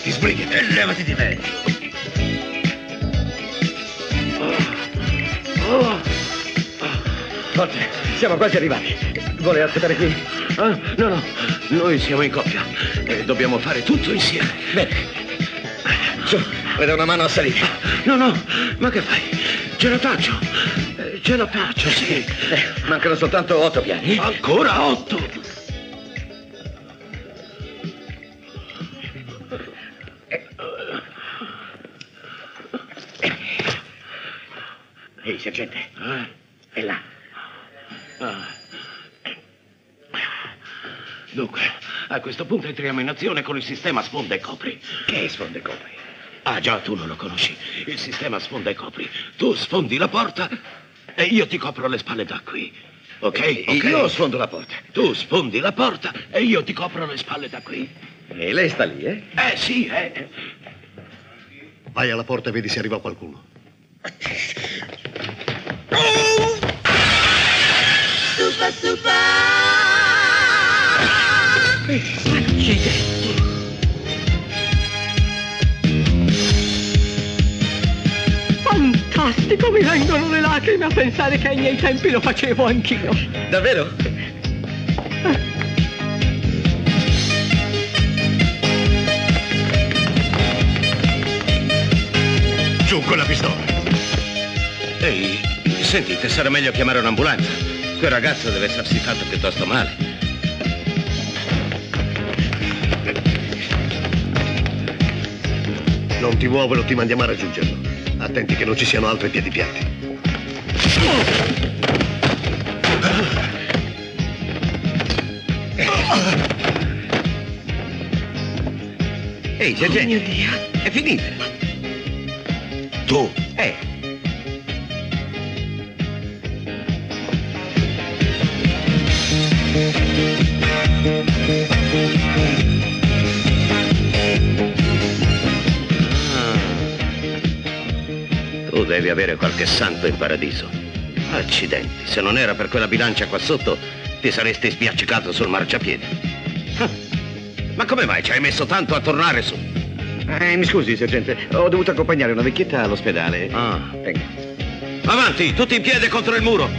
Ti sbrighi e levati di me. Forte, siamo quasi arrivati. Vuole aspettare qui? Ah, no, noi siamo in coppia e dobbiamo fare tutto insieme. Bene. Su, le do una mano a salire. No, ma che fai? Ce la faccio, sì. Mancano soltanto 8 piani. Ancora 8. Ehi, sergente. È là. Dunque, a questo punto entriamo in azione con il sistema sfonda e copri. Che è sfonda e copri? Ah già, tu non lo conosci. Il sistema sfonda e copri. Tu sfondi la porta e io ti copro le spalle da qui. Ok? Io sfondo la porta. Tu sfondi la porta e io ti copro le spalle da qui. E lei sta lì, eh? Sì. Vai alla porta e vedi se arriva qualcuno. Super! Accidenti. Fantastico, mi vengono le lacrime a pensare che ai miei tempi lo facevo anch'io. Davvero? Giù con la pistola. Ehi, sentite, sarà meglio chiamare un'ambulanza. Quel ragazzo deve essersi fatto piuttosto male. Non ti muovere o ti mandiamo a raggiungerlo. Attenti che non ci siano altri piedi piatti. Ehi, sergente. Oh mio Dio. È finita. Tu? Tu devi avere qualche santo in paradiso. Accidenti, se non era per quella bilancia qua sotto, ti saresti sbiaccicato sul marciapiede. Ma come mai ci hai messo tanto a tornare su? Mi scusi, sergente. Ho dovuto accompagnare una vecchietta all'ospedale. Ah. Venga. Avanti, tutti in piedi contro il muro.